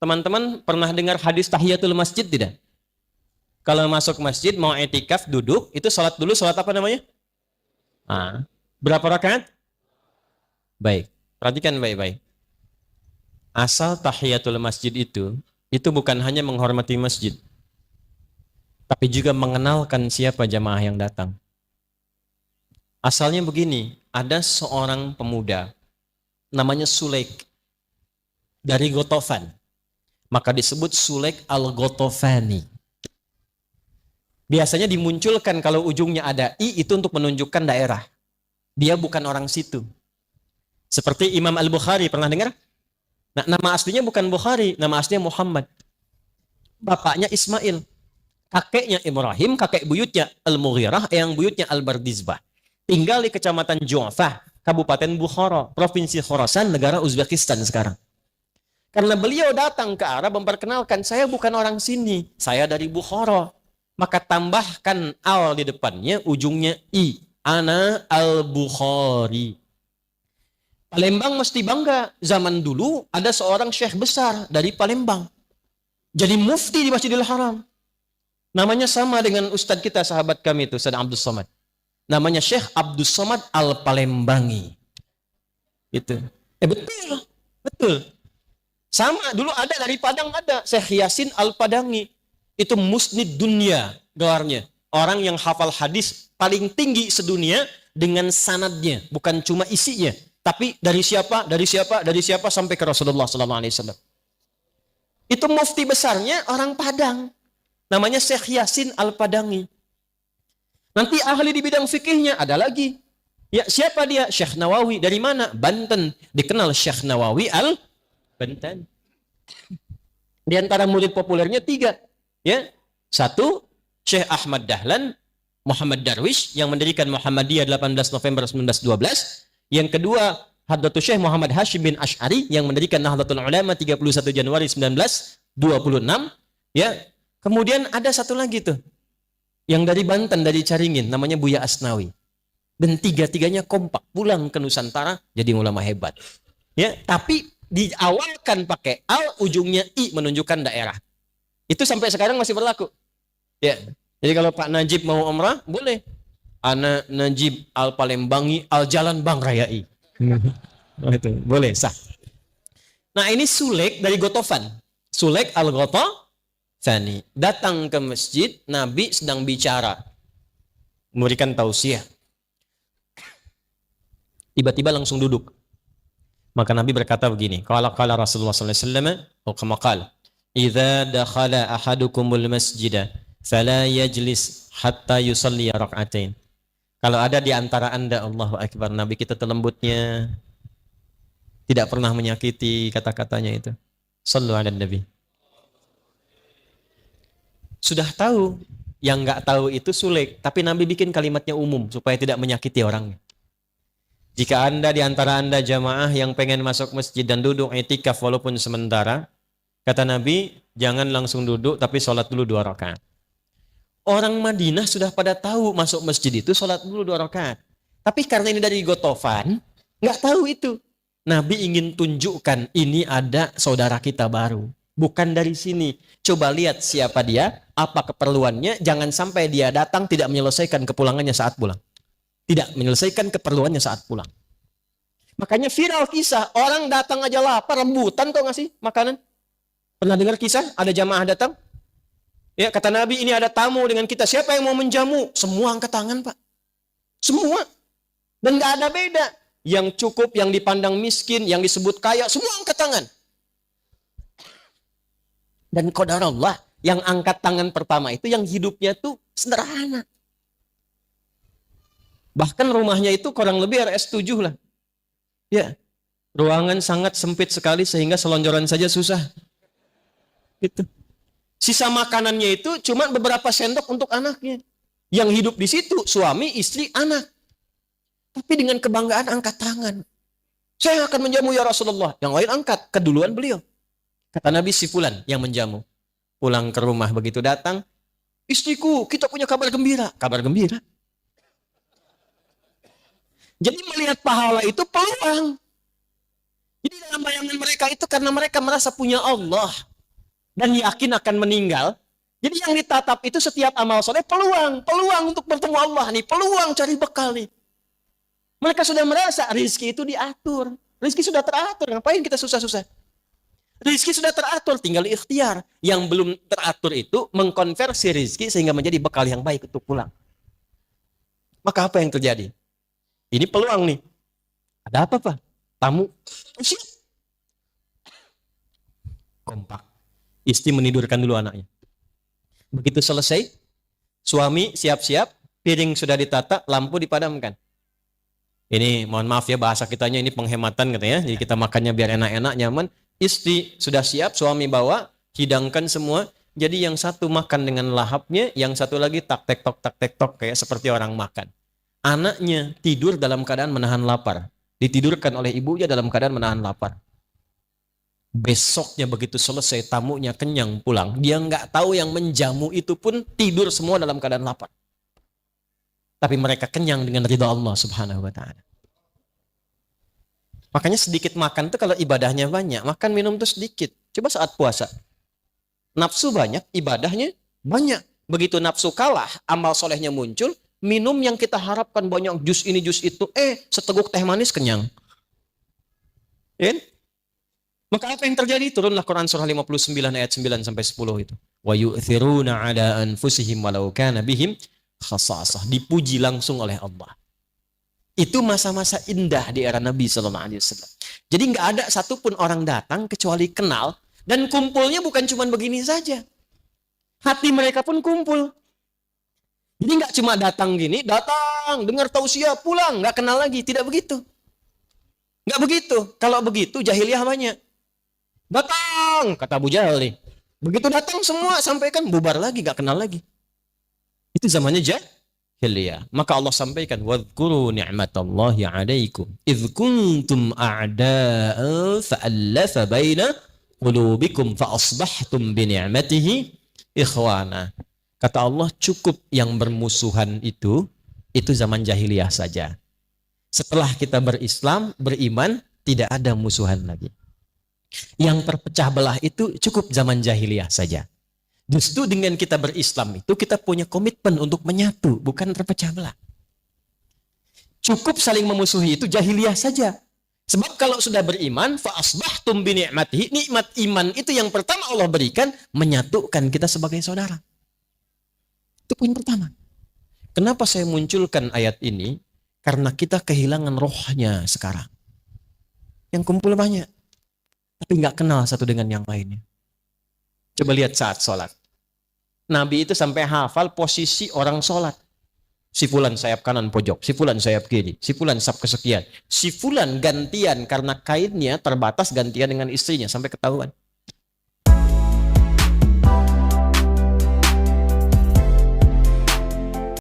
Teman-teman pernah dengar hadis tahiyatul masjid tidak? Kalau masuk masjid mau etikaf duduk, itu sholat dulu, sholat apa namanya? Ah, berapa rakaat? Baik, perhatikan baik-baik. Asal tahiyatul masjid itu bukan hanya menghormati masjid, tapi juga mengenalkan siapa jamaah yang datang. Asalnya begini, ada seorang pemuda, namanya Sulaik, dari Gotofan. Maka disebut Sulaik al-Gotofani. Biasanya dimunculkan kalau ujungnya ada i, itu untuk menunjukkan daerah. Dia bukan orang situ. Seperti Imam Al-Bukhari, pernah dengar? Nah, nama aslinya bukan Bukhari, nama aslinya Muhammad. Bapaknya Ismail. Kakeknya Ibrahim, kakek buyutnya Al-Mughirah, yang buyutnya Al-Bardizbah. Tinggal di Kecamatan Ju'fah, Kabupaten Bukhara, Provinsi Khorasan, negara Uzbekistan sekarang. Karena beliau datang ke Arab memperkenalkan, saya bukan orang sini, saya dari Bukhara. Maka tambahkan al di depannya, ujungnya i. Ana al-Bukhari. Palembang mesti bangga. Zaman dulu ada seorang syekh besar dari Palembang. Jadi mufti di Masjidil Haram. Namanya sama dengan ustadz kita, sahabat kami itu, Ustadz Abdul Somad. Namanya Syekh Abdul Somad Al-Palembangi. Itu. Betul. Betul. Sama, dulu ada dari Padang ada. Syekh Yasin Al-Padangi. Itu musnid dunia gelarnya. Orang yang hafal hadis paling tinggi sedunia dengan sanadnya. Bukan cuma isinya. Tapi dari siapa, dari siapa, dari siapa sampai ke Rasulullah SAW. Itu mufti besarnya orang Padang. Namanya Syekh Yasin Al-Padangi. Nanti ahli di bidang fikihnya ada lagi. Ya, siapa dia? Syekh Nawawi. Dari mana? Banten. Dikenal Syekh Nawawi Al-Banten. Di antara murid populernya 3. Ya. 1, Syekh Ahmad Dahlan, Muhammad Darwish, yang mendirikan Muhammadiyah 18 November 1912. Yang kedua, Hadratul Syekh Muhammad Hashim bin Ash'ari, yang mendirikan Nahdlatul Ulama 31 Januari 1926. Ya. Kemudian ada satu lagi tuh. Yang dari Banten, dari Caringin, namanya Buya Asnawi. Dan 3-tiganya kompak pulang ke Nusantara jadi ulama hebat. Ya, tapi diawalkan pakai al, ujungnya i, menunjukkan daerah. Itu sampai sekarang masih berlaku. Ya. Jadi kalau Pak Najib mau umrah, boleh. Ana Najib Al-Palembangi Al-Jalan Bang Rayai. Itu boleh, sah. Nah, ini Sulaik dari Gotofan. Sulaik Al-Gotofani datang ke masjid, Nabi sedang bicara, memberikan tausiah. Tiba-tiba langsung duduk. Maka Nabi berkata begini, qala Rasulullah sallallahu alaihi wasallam, atau kama qala, "Idza dakhala ahadukumul masjida fala yajlis hatta yusalli rak'atain." Kalau ada di antara Anda, Allahu Akbar, Nabi kita terlembutnya, tidak pernah menyakiti kata-katanya itu. Sallu ala Nabi. Sudah tahu, yang nggak tahu itu sulit, tapi Nabi bikin kalimatnya umum supaya tidak menyakiti orangnya. Jika Anda di antara Anda jamaah yang pengen masuk masjid dan duduk i'tikaf walaupun sementara, kata Nabi, jangan langsung duduk tapi sholat dulu 2 rakaat. Orang Madinah sudah pada tahu masuk masjid itu sholat dulu 2 rakaat. Tapi karena ini dari Gotofan, nggak tahu itu. Nabi ingin tunjukkan ini ada saudara kita baru. Bukan dari sini. Coba lihat siapa dia, apa keperluannya. Jangan sampai dia datang tidak menyelesaikan kepulangannya saat pulang. Tidak menyelesaikan keperluannya saat pulang. Makanya viral kisah, orang datang aja lapar, rebutan kok ngasih makanan. Pernah dengar kisah, ada jamaah datang? Ya, kata Nabi, ini ada tamu dengan kita. Siapa yang mau menjamu? Semua angkat tangan, Pak. Semua. Dan gak ada beda. Yang cukup, yang dipandang miskin, yang disebut kaya, semua angkat tangan. Dan qadarullah, yang angkat tangan pertama itu yang hidupnya tuh sederhana. Bahkan rumahnya itu kurang lebih RS7 lah. Ya, ruangan sangat sempit sekali sehingga selonjoran saja susah. Gitu. Sisa makanannya itu cuma beberapa sendok untuk anaknya. Yang hidup di situ suami, istri, anak. Tapi dengan kebanggaan angkat tangan. Saya akan menjamu ya Rasulullah. Yang lain angkat, keduluan beliau. Kata Nabi, si fulan yang menjamu. Pulang ke rumah begitu datang, istriku, kita punya kabar gembira. Kabar gembira. Jadi melihat pahala itu peluang. Jadi dalam bayangan mereka itu karena mereka merasa punya Allah. dan yakin akan meninggal. Jadi yang ditatap itu setiap amal soleh peluang untuk bertemu Allah nih, peluang cari bekal nih. Mereka sudah merasa rezeki itu diatur. Rezeki sudah teratur, ngapain kita susah-susah? Rezeki sudah teratur, tinggal ikhtiar. Yang belum teratur itu mengkonversi rezeki sehingga menjadi bekal yang baik untuk pulang. Maka apa yang terjadi? Ini peluang nih. Ada apa, Pak? Tamu. Siap. Kompak. Istri menidurkan dulu anaknya. Begitu selesai, suami siap-siap, piring sudah ditata, lampu dipadamkan. Ini mohon maaf ya bahasa kitanya ini penghematan katanya. Jadi kita makannya biar enak-enak, nyaman. Istri sudah siap, suami bawa, hidangkan semua. Jadi yang satu makan dengan lahapnya, yang satu lagi tak tek tok kayak seperti orang makan. Anaknya tidur dalam keadaan menahan lapar. Ditidurkan oleh ibunya dalam keadaan menahan lapar. Besoknya begitu selesai tamunya kenyang pulang, dia nggak tahu yang menjamu itu pun tidur semua dalam keadaan lapar. Tapi mereka kenyang dengan ridha Allah Subhanahu wa taala. Makanya sedikit makan tuh kalau ibadahnya banyak, makan minum tuh sedikit. Coba saat puasa. Nafsu banyak, ibadahnya banyak. Begitu nafsu kalah, amal solehnya muncul, minum yang kita harapkan banyak, jus ini jus itu, seteguk teh manis kenyang. Ya? Maka apa yang terjadi? Turunlah Quran surah 59 ayat 9 sampai 10 itu. Wa yu'thiruna 'ala anfusihim walau kana bihim khasasah. Dipuji langsung oleh Allah. Itu masa-masa indah di era Nabi sallallahu alaihi wasallam. Jadi nggak ada satupun orang datang kecuali kenal, dan kumpulnya bukan cuma begini saja. Hati mereka pun kumpul. Jadi nggak cuma datang gini, datang dengar tausiah pulang, nggak kenal lagi, tidak begitu. Nggak begitu. Kalau begitu jahiliyah banyak. Datang, kata Abu Jahal nih. Begitu datang semua sampaikan, bubar lagi, gak kenal lagi. Itu zamannya jahiliyah. Maka Allah sampaikan, wadhkuru ni'matallahi 'alaikum idh kuntum a'da'an fa'allafa baina qulubikum fa asbahtum bi ni'matihi ikhwana. Kata Allah, cukup yang bermusuhan itu zaman jahiliyah saja. Setelah kita berislam, beriman, tidak ada musuhan lagi. Yang terpecah belah itu cukup zaman jahiliyah saja. Justru dengan kita berislam itu kita punya komitmen untuk menyatu, bukan terpecah belah. Cukup saling memusuhi itu jahiliyah saja. Sebab kalau sudah beriman, fa asbahtum bi ni'matihi, nikmat iman itu yang pertama Allah berikan, menyatukan kita sebagai saudara. Itu poin pertama. Kenapa saya munculkan ayat ini? Karena kita kehilangan rohnya sekarang. Yang kumpul banyak, tapi nggak kenal satu dengan yang lainnya. Coba lihat saat sholat. Nabi itu sampai hafal posisi orang sholat. Si fulan sayap kanan pojok, si fulan sayap kiri, si fulan saf kesekian. Si fulan gantian karena kainnya terbatas gantian dengan istrinya sampai ketahuan.